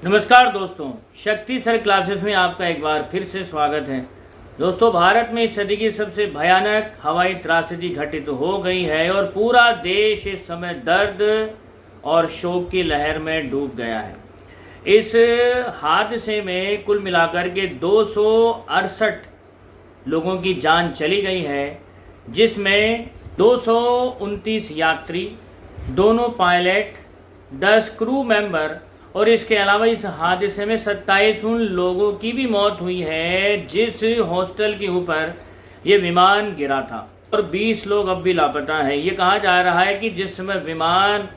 नमस्कार दोस्तों, शक्ति सर क्लासेस में आपका एक बार फिर से स्वागत है। दोस्तों, भारत में इस सदी की सबसे भयानक हवाई त्रासदी घटित हो गई है और पूरा देश इस समय दर्द और शोक की लहर में डूब गया है। इस हादसे में कुल मिलाकर के 268 लोगों की जान चली गई है, जिसमें 229 यात्री, दोनों पायलट, 10 क्रू मेंबर और इसके अलावा इस हादसे में 27 उन लोगों की भी मौत हुई है जिस हॉस्टल के ऊपर ये विमान गिरा था और 20 लोग अब भी लापता हैं। ये कहा जा रहा है कि जिस समय विमान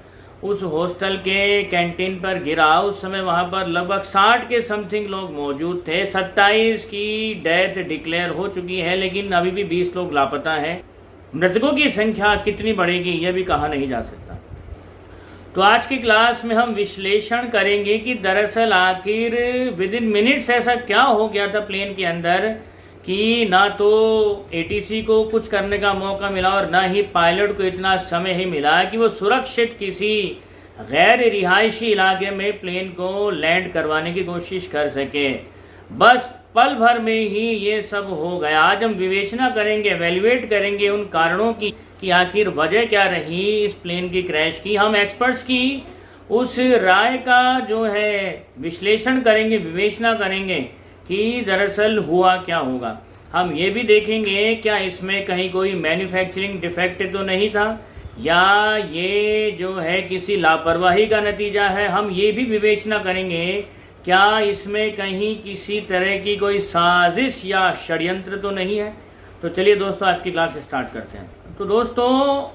उस हॉस्टल के कैंटीन पर गिरा उस समय वहां पर लगभग 60 के समथिंग लोग मौजूद थे। 27 की डेथ डिक्लेयर हो चुकी है, लेकिन अभी भी 20 लोग लापता हैं। मृतकों की संख्या कितनी बढ़ेगी यह भी कहा नहीं जा सकता। तो आज की क्लास में हम विश्लेषण करेंगे कि दरअसल आखिर विद इन मिनट्स ऐसा क्या हो गया था प्लेन के अंदर कि ना तो एटीसी को कुछ करने का मौका मिला और ना ही पायलट को इतना समय ही मिला कि वो सुरक्षित किसी गैर रिहायशी इलाके में प्लेन को लैंड करवाने की कोशिश कर सके। बस पल भर में ही ये सब हो गया। आज हम विवेचना करेंगे, एवेल्युएट करेंगे उन कारणों की कि आखिर वजह क्या रही इस प्लेन की क्रैश की। हम एक्सपर्ट्स की उस राय का जो है विश्लेषण करेंगे, विवेचना करेंगे कि दरअसल हुआ क्या होगा। हम ये भी देखेंगे क्या इसमें कहीं कोई मैन्युफैक्चरिंग डिफेक्ट तो नहीं था या ये जो है किसी लापरवाही का नतीजा है। हम ये भी विवेचना करेंगे क्या इसमें कहीं किसी तरह की कोई साजिश या षड्यंत्र तो नहीं है। तो चलिए दोस्तों, आज की क्लास स्टार्ट करते हैं। तो दोस्तों,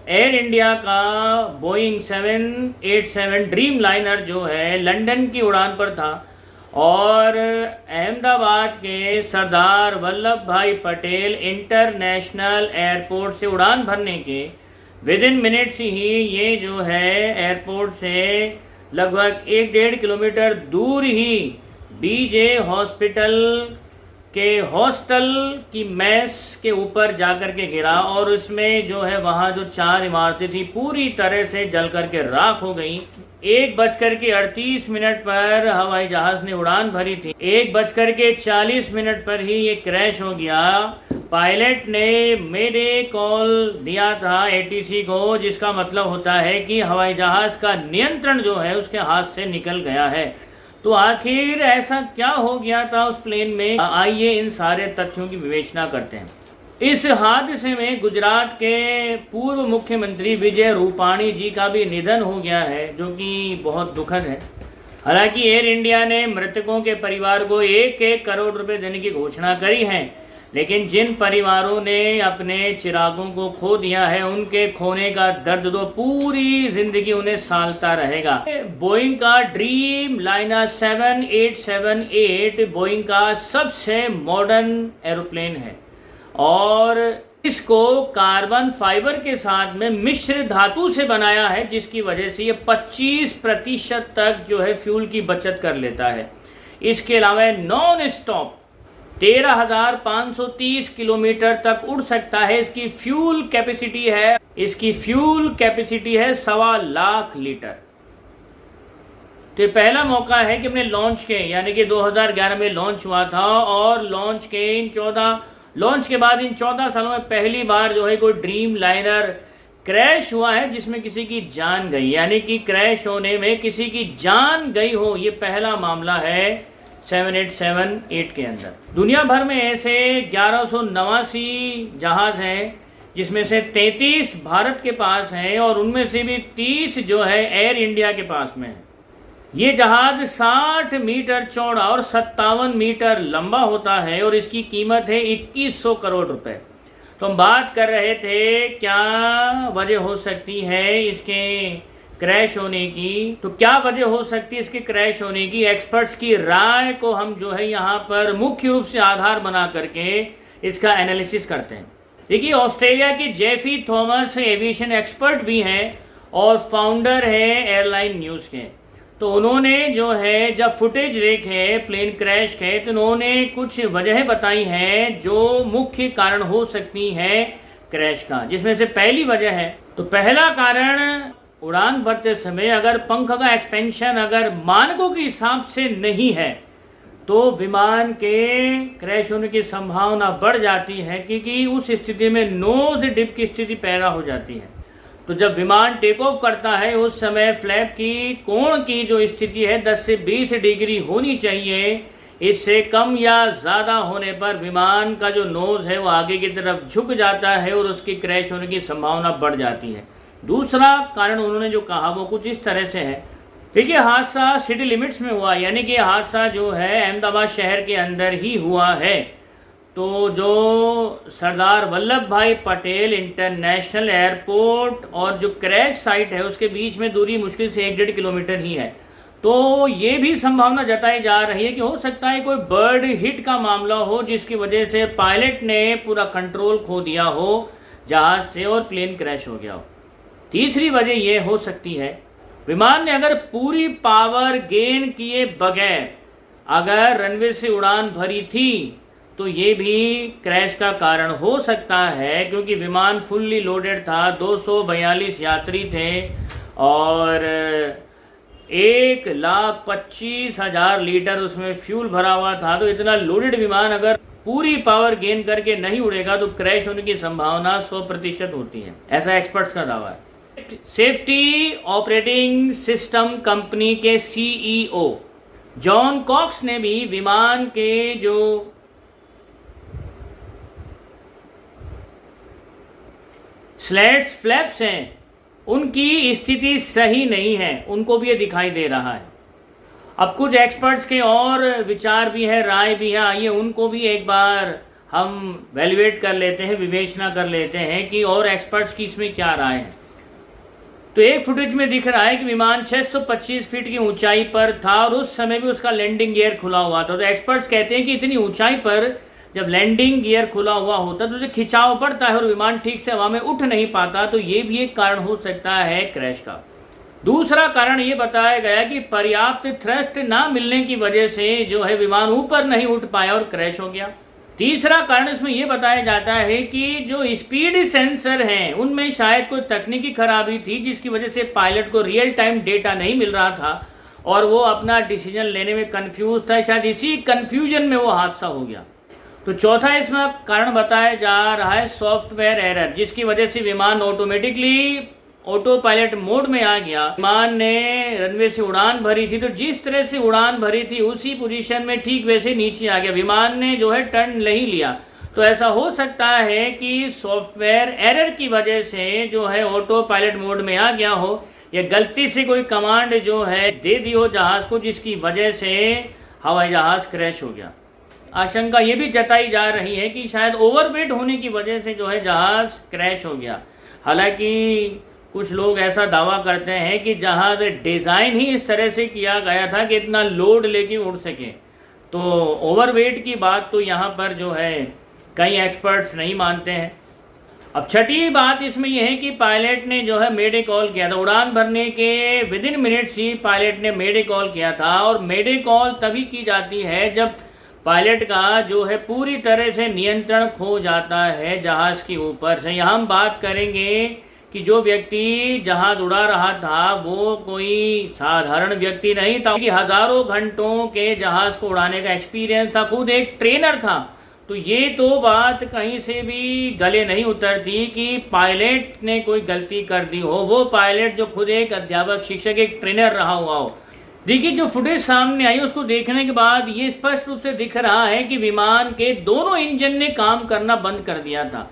एयर इंडिया का बोइंग 787 ड्रीम लाइनर जो है लंदन की उड़ान पर था और अहमदाबाद के सरदार वल्लभ भाई पटेल इंटरनेशनल एयरपोर्ट से उड़ान भरने के विद इन मिनट्स ही ये जो है एयरपोर्ट से लगभग 1-1.5 किलोमीटर दूर ही बीजे हॉस्पिटल के हॉस्टल की मेस के ऊपर जाकर के गिरा और उसमें जो है वहां जो 4 इमारतें थी पूरी तरह से जल करके राख हो गई। 1:38 पर हवाई जहाज ने उड़ान भरी थी। 1:40 पर ही ये क्रैश हो गया। पायलट ने मेडे कॉल दिया था एटीसी को, जिसका मतलब होता है कि हवाई जहाज का नियंत्रण जो है उसके हाथ से निकल गया है। तो आखिर ऐसा क्या हो गया था उस प्लेन में, आइए इन सारे तथ्यों की विवेचना करते हैं। इस हादसे में गुजरात के पूर्व मुख्यमंत्री विजय रूपाणी जी का भी निधन हो गया है, जो कि बहुत दुखद है। हालांकि एयर इंडिया ने मृतकों के परिवार को 1-1 करोड़ रुपए देने की घोषणा करी है, लेकिन जिन परिवारों ने अपने चिरागों को खो दिया है उनके खोने का दर्द तो पूरी जिंदगी उन्हें सालता रहेगा। बोइंग का ड्रीम लाइनर 787-8 बोइंग का सबसे मॉडर्न एरोप्लेन है और इसको कार्बन फाइबर के साथ में मिश्र धातु से बनाया है, जिसकी वजह से ये 25% तक जो है फ्यूल की बचत कर लेता है। इसके अलावा नॉन स्टॉप 13,530 किलोमीटर तक उड़ सकता है। इसकी फ्यूल कैपेसिटी है 1.25 लाख लीटर। तो पहला मौका है कि अपने लॉन्च के, यानी कि 2011 में लॉन्च हुआ था और लॉन्च के बाद इन 14 सालों में पहली बार जो है कोई ड्रीम लाइनर क्रैश हुआ है जिसमें किसी की जान गई, यानी कि क्रैश होने में किसी की जान गई हो। ये पहला मामला है 787-8 के अंदर। दुनिया भर में ऐसे 1189 जहाज हैं, जिसमें से 33 भारत के पास हैं और उनमें से भी 30 जो है एयर इंडिया के पास में है। ये जहाज 60 मीटर चौड़ा और 57 मीटर लंबा होता है और इसकी कीमत है 2100 करोड़ रुपए। तो हम बात कर रहे थे क्या वजह हो सकती है इसके क्रैश होने की। तो क्या वजह हो सकती है इसके क्रैश होने की, एक्सपर्ट्स की राय को हम जो है यहाँ पर मुख्य रूप से आधार बना करके इसका एनालिसिस करते हैं। देखिए, ऑस्ट्रेलिया के जेफी थॉमस एविएशन एक्सपर्ट भी हैं और फाउंडर है एयरलाइन न्यूज के। तो उन्होंने जो है जब फुटेज देखे प्लेन क्रैश के तो उन्होंने कुछ वजह बताई हैं जो मुख्य कारण हो सकती है क्रैश का, जिसमें से पहली वजह है, तो पहला कारण उड़ान भरते समय अगर पंख का एक्सपेंशन अगर मानकों के हिसाब से नहीं है तो विमान के क्रैश होने की संभावना बढ़ जाती है, क्योंकि उस स्थिति में नोज डिप की स्थिति पैदा हो जाती है। तो जब विमान टेक ऑफ करता है उस समय फ्लैप की कोण की जो स्थिति है 10 से 20 डिग्री होनी चाहिए। इससे कम या ज़्यादा होने पर विमान का जो नोज है वो आगे की तरफ झुक जाता है और उसकी क्रैश होने की संभावना बढ़ जाती है। दूसरा कारण उन्होंने जो कहा वो कुछ इस तरह से है। देखिए, हादसा सिटी लिमिट्स में हुआ, यानी कि हादसा जो है अहमदाबाद शहर के अंदर ही हुआ है। तो जो सरदार वल्लभ भाई पटेल इंटरनेशनल एयरपोर्ट और जो क्रैश साइट है उसके बीच में दूरी मुश्किल से 1-1.5 किलोमीटर ही है। तो ये भी संभावना जताई जा रही है कि हो सकता है कोई बर्ड हिट का मामला हो, जिसकी वजह से पायलट ने पूरा कंट्रोल खो दिया हो जहाज से और प्लेन क्रैश हो गया हो। तीसरी वजह यह हो सकती है, विमान ने अगर पूरी पावर गेन किए बगैर अगर रनवे से उड़ान भरी थी तो ये भी क्रैश का कारण हो सकता है, क्योंकि विमान फुल्ली लोडेड था, 242 यात्री थे और 1,25,000 लीटर उसमें फ्यूल भरा हुआ था। तो इतना लोडेड विमान अगर पूरी पावर गेन करके नहीं उड़ेगा तो क्रैश होने की संभावना 100% होती है, ऐसा एक्सपर्ट्स का दावा है। सेफ्टी ऑपरेटिंग सिस्टम कंपनी के सीईओ जॉन कॉक्स ने भी विमान के जो स्लैट्स फ्लैप्स हैं उनकी स्थिति सही नहीं है, उनको भी ये दिखाई दे रहा है। अब कुछ एक्सपर्ट्स के और विचार भी है, राय भी है, आइए उनको भी एक बार हम वैल्यूएट कर लेते हैं, विवेचना कर लेते हैं कि और एक्सपर्ट्स की इसमें क्या राय है। तो एक फुटेज में दिख रहा है कि विमान 625 फीट की ऊंचाई पर था और उस समय भी उसका लैंडिंग गियर खुला हुआ था। तो एक्सपर्ट्स कहते हैं कि इतनी ऊंचाई पर जब लैंडिंग गियर खुला हुआ होता तो उसे खिंचाव पड़ता है और विमान ठीक से हवा में उठ नहीं पाता। तो ये भी एक कारण हो सकता है क्रैश का। दूसरा कारण ये बताया गया कि पर्याप्त थ्रस्ट ना मिलने की वजह से जो है विमान ऊपर नहीं उठ पाया और क्रैश हो गया। तीसरा कारण इसमें यह बताया जाता है कि जो स्पीड सेंसर हैं उनमें शायद कोई तकनीकी खराबी थी, जिसकी वजह से पायलट को रियल टाइम डेटा नहीं मिल रहा था और वो अपना डिसीजन लेने में कंफ्यूज था। शायद इसी कंफ्यूजन में वो हादसा हो गया। तो चौथा इसमें कारण बताया जा रहा है सॉफ्टवेयर एरर, जिसकी वजह से विमान ऑटोमेटिकली ऑटो पायलट मोड में आ गया। विमान ने रनवे से उड़ान भरी थी तो जिस तरह से उड़ान भरी थी उसी पोजीशन में ठीक वैसे नीचे आ गया। विमान ने जो है टर्न नहीं लिया। तो ऐसा हो सकता है कि सॉफ्टवेयर एरर की वजह से जो है ऑटो पायलट मोड में आ गया हो, या गलती से कोई कमांड जो है दे दी हो जहाज को, जिसकी वजह से हवाई जहाज क्रैश हो गया। आशंका ये भी जताई जा रही है कि शायद ओवरवेट होने की वजह से जो है जहाज क्रैश हो गया। हालांकि कुछ लोग ऐसा दावा करते हैं कि जहाज डिज़ाइन ही इस तरह से किया गया था कि इतना लोड लेके उड़ सके। तो ओवरवेट की बात तो यहाँ पर जो है कई एक्सपर्ट्स नहीं मानते हैं। अब छठी बात इसमें यह है कि पायलट ने जो है मेडे कॉल किया था। उड़ान भरने के विदिन मिनट्स ही पायलट ने मेडे कॉल किया था और मेडे कॉल तभी की जाती है जब पायलट का जो है पूरी तरह से नियंत्रण खो जाता है जहाज के ऊपर से। यहाँ हम बात करेंगे कि जो व्यक्ति जहाज उड़ा रहा था वो कोई साधारण व्यक्ति नहीं था, कि हजारों घंटों के जहाज को उड़ाने का एक्सपीरियंस था, खुद एक ट्रेनर था। तो ये तो बात कहीं से भी गले नहीं उतरती कि पायलट ने कोई गलती कर दी हो, वो पायलट जो खुद एक अध्यापक, शिक्षक, एक ट्रेनर रहा हुआ हो। देखिए, जो फुटेज सामने आई उसको देखने के बाद ये स्पष्ट रूप से दिख रहा है कि विमान के दोनों इंजन ने काम करना बंद कर दिया था।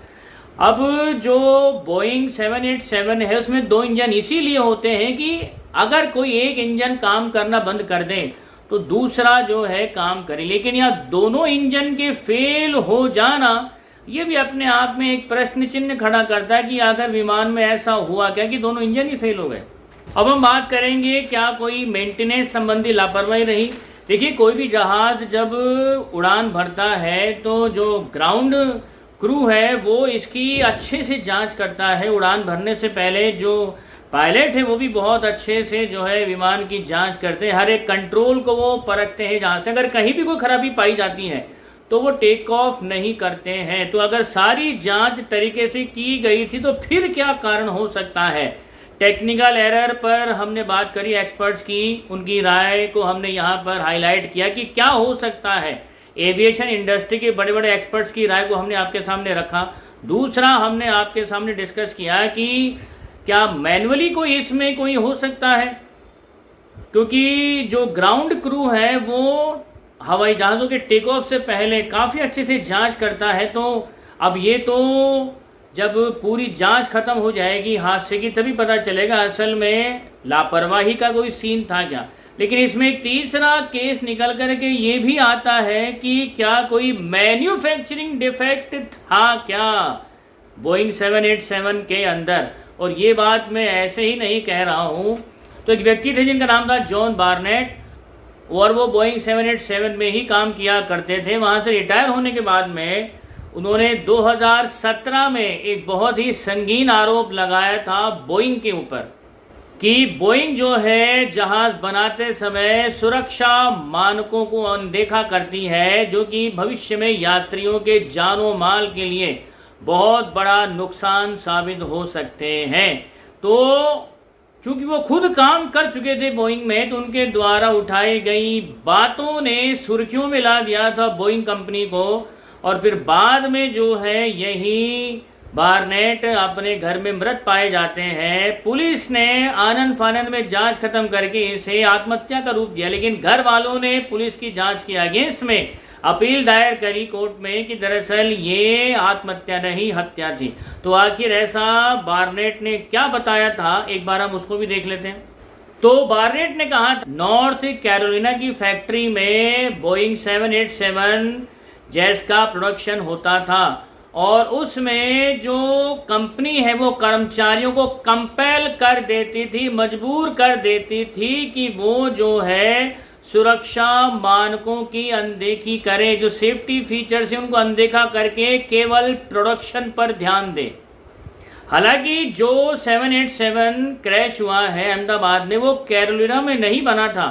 अब जो बोइंग 787 है उसमें 2 इंजन इसीलिए होते हैं कि अगर कोई एक इंजन काम करना बंद कर दे तो दूसरा जो है काम करे। लेकिन यहाँ दोनों इंजन के फेल हो जाना ये भी अपने आप में एक प्रश्न चिन्ह खड़ा करता है कि आखिर विमान में ऐसा हुआ क्या कि दोनों इंजन ही फेल हो गए। अब हम बात करेंगे क्या कोई मेंटेनेंस संबंधी लापरवाही रही। देखिए, कोई भी जहाज जब उड़ान भरता है तो जो ग्राउंड क्रू है वो इसकी अच्छे से जांच करता है। उड़ान भरने से पहले जो पायलट है वो भी बहुत अच्छे से जो है विमान की जांच करते हैं, हर एक कंट्रोल को वो परखते हैं, जांचते हैं। अगर कहीं भी कोई खराबी पाई जाती है तो वो टेक ऑफ नहीं करते हैं। तो अगर सारी जांच तरीके से की गई थी तो फिर क्या कारण हो सकता है टेक्निकल एरर पर हमने बात करी एक्सपर्ट्स की, उनकी राय को हमने यहाँ पर हाईलाइट किया कि क्या हो सकता है। एविएशन इंडस्ट्री के बड़े बड़े एक्सपर्ट्स की राय को हमने आपके सामने रखा। दूसरा हमने आपके सामने डिस्कस किया कि क्या मैनुअली कोई इसमें कोई हो सकता है, क्योंकि जो ग्राउंड क्रू है वो हवाई जहाज़ों के टेक ऑफ से पहले काफ़ी अच्छे से जांच करता है। तो अब ये तो जब पूरी जांच खत्म हो जाएगी हादसे की तभी पता चलेगा असल में लापरवाही का कोई सीन था क्या। लेकिन इसमें एक तीसरा केस निकल करके ये भी आता है कि क्या कोई मैन्युफैक्चरिंग डिफेक्ट था क्या बोइंग 787 के अंदर। और ये बात मैं ऐसे ही नहीं कह रहा हूँ। तो एक व्यक्ति थे जिनका नाम था जॉन बार्नेट, और वो बोइंग 787 में ही काम किया करते थे। वहाँ से रिटायर होने के बाद में उन्होंने 2017 में एक बहुत ही संगीन आरोप लगाया था बोइंग के ऊपर कि बोइंग जो है जहाज बनाते समय सुरक्षा मानकों को अनदेखा करती है, जो कि भविष्य में यात्रियों के जानो माल के लिए बहुत बड़ा नुकसान साबित हो सकते हैं। तो चूंकि वो खुद काम कर चुके थे बोइंग में, तो उनके द्वारा उठाई गई बातों ने सुर्खियों में ला दिया था बोइंग कंपनी को। और फिर बाद में जो है यही बार्नेट अपने घर में मृत पाए जाते हैं। पुलिस ने आनन फानन में जांच खत्म करके इसे आत्महत्या का रूप दिया, लेकिन घर वालों ने पुलिस की जांच के अगेंस्ट में अपील दायर करी कोर्ट में कि दरअसल ये आत्महत्या नहीं हत्या थी। तो आखिर ऐसा बार्नेट ने क्या बताया था, एक बार हम उसको भी देख लेते हैं। तो बार्नेट ने कहा नॉर्थ कैरोलिना की फैक्ट्री में बोइंग 787 जेट्स का प्रोडक्शन होता था, और उसमें जो कंपनी है वो कर्मचारियों को कंपेल कर देती थी, मजबूर कर देती थी कि वो जो है सुरक्षा मानकों की अनदेखी करे, जो सेफ्टी फीचर्स है उनको अनदेखा करके केवल प्रोडक्शन पर ध्यान दे। हालांकि जो 787 क्रैश हुआ है अहमदाबाद में वो कैरोलिना में नहीं बना था,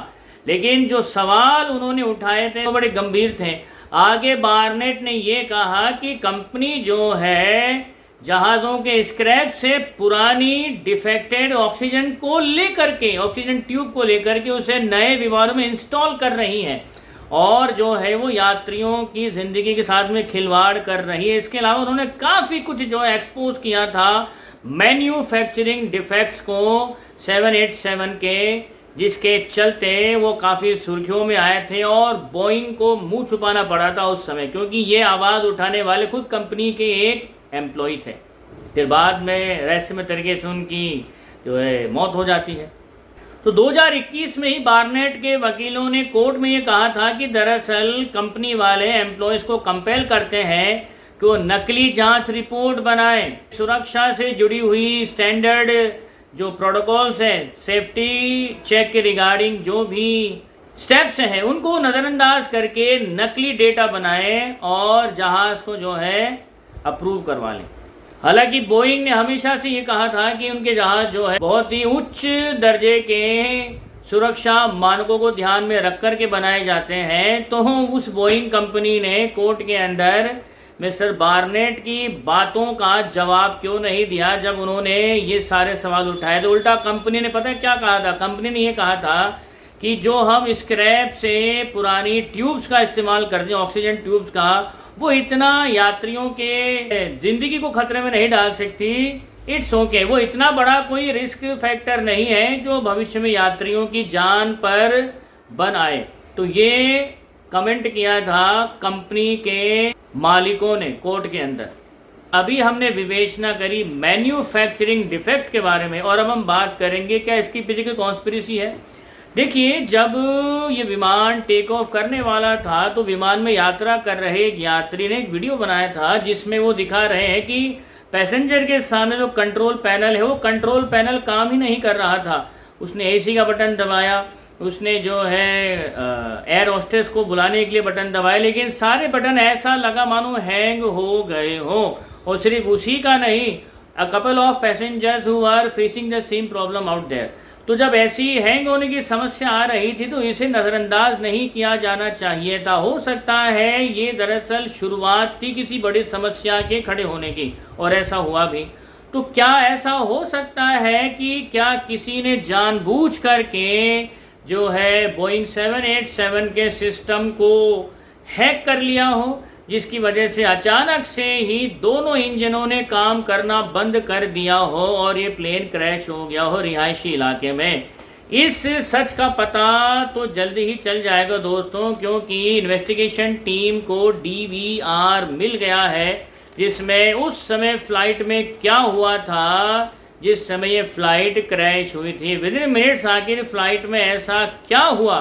लेकिन जो सवाल उन्होंने उठाए थे वो बड़े गंभीर थे। आगे बार्नेट ने ये कहा कि कंपनी जो है जहाज़ों के स्क्रैप से पुरानी डिफेक्टेड ऑक्सीजन को लेकर के, ऑक्सीजन ट्यूब को लेकर के उसे नए विमानों में इंस्टॉल कर रही है, और जो है वो यात्रियों की ज़िंदगी के साथ में खिलवाड़ कर रही है। इसके अलावा उन्होंने काफ़ी कुछ जो एक्सपोज किया था मैन्युफैक्चरिंग डिफेक्ट्स को 787 के, जिसके चलते वो काफ़ी सुर्खियों में आए थे और बोइंग को मुंह छुपाना पड़ा था उस समय, क्योंकि ये आवाज़ उठाने वाले खुद कंपनी के एक एम्प्लॉय थे। फिर बाद में रहस्यमय तरीके से उनकी जो है मौत हो जाती है। तो 2021 में ही बार्नेट के वकीलों ने कोर्ट में ये कहा था कि दरअसल कंपनी वाले एम्प्लॉयज़ को कंपेल करते हैं कि वो नकली जांच रिपोर्ट बनाएं, सुरक्षा से जुड़ी हुई स्टैंडर्ड जो प्रोटोकॉल्स हैं, सेफ्टी चेक के रिगार्डिंग जो भी स्टेप्स हैं उनको नज़रअंदाज करके नकली डेटा बनाएं और जहाज़ को जो है अप्रूव करवा लें। हालांकि बोइंग ने हमेशा से ये कहा था कि उनके जहाज़ जो है बहुत ही उच्च दर्जे के सुरक्षा मानकों को ध्यान में रख कर के बनाए जाते हैं। तो उस बोइंग कंपनी ने कोर्ट के अंदर मिस्टर बार्नेट की बातों का जवाब क्यों नहीं दिया जब उन्होंने ये सारे सवाल उठाए। तो उल्टा कंपनी ने पता है क्या कहा था, कंपनी ने ये कहा था कि जो हम स्क्रैप से पुरानी ट्यूब्स का इस्तेमाल करते हैं, ऑक्सीजन ट्यूब्स का, वो इतना यात्रियों के जिंदगी को खतरे में नहीं डाल सकती। इट्स ओके, वो इतना बड़ा कोई रिस्क फैक्टर नहीं है जो भविष्य में यात्रियों की जान पर बन आए। तो ये कमेंट किया था कंपनी के मालिकों ने कोर्ट के अंदर। अभी हमने विवेचना करी मैन्युफैक्चरिंग डिफेक्ट के बारे में, और अब हम बात करेंगे क्या इसकी पीछे की कॉन्स्पिरेसी है। देखिए, जब ये विमान टेक ऑफ करने वाला था तो विमान में यात्रा कर रहे एक यात्री ने एक वीडियो बनाया था जिसमें वो दिखा रहे हैं कि पैसेंजर के सामने जो कंट्रोल पैनल है वो कंट्रोल पैनल काम ही नहीं कर रहा था। उसने एसी का बटन दबाया, उसने जो है एयर होस्टेस को बुलाने के लिए बटन दबाए, लेकिन सारे बटन ऐसा लगा मानो हैंग हो गए हो। और सिर्फ उसी का नहीं, a couple of passengers who are facing the same problem out there. तो जब ऐसी हैंग होने की समस्या आ रही थी तो इसे नज़रअंदाज नहीं किया जाना चाहिए था। हो सकता है ये दरअसल शुरुआत थी किसी बड़ी समस्या के खड़े होने की, और ऐसा हुआ भी। तो क्या ऐसा हो सकता है कि क्या किसी ने जानबूझ करके जो है बोइंग 787 के सिस्टम को हैक कर लिया हो, जिसकी वजह से अचानक से ही दोनों इंजनों ने काम करना बंद कर दिया हो और ये प्लेन क्रैश हो गया हो रिहायशी इलाके में? इस सच का पता तो जल्दी ही चल जाएगा दोस्तों, क्योंकि इन्वेस्टिगेशन टीम को डीवीआर मिल गया है, जिसमें उस समय फ्लाइट में क्या हुआ था जिस समय ये फ्लाइट क्रैश हुई थी। विद इन मिनट्स आखिर फ्लाइट में ऐसा क्या हुआ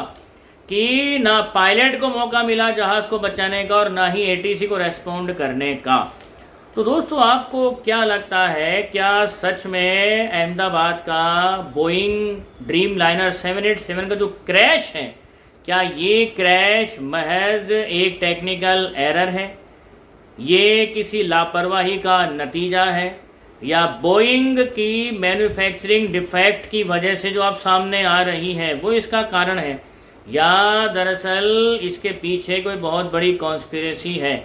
कि ना पायलट को मौका मिला जहाज को बचाने का और ना ही एटीसी को रेस्पॉन्ड करने का। तो दोस्तों आपको क्या लगता है, क्या सच में अहमदाबाद का बोइंग ड्रीम लाइनर 787 का जो क्रैश है, क्या ये क्रैश महज एक टेक्निकल एरर है, ये किसी लापरवाही का नतीजा है, या बोइंग की मैन्युफैक्चरिंग डिफेक्ट की वजह से जो आप सामने आ रही है वो इसका कारण है, या दरअसल इसके पीछे कोई बहुत बड़ी कॉन्स्पिरेसी है?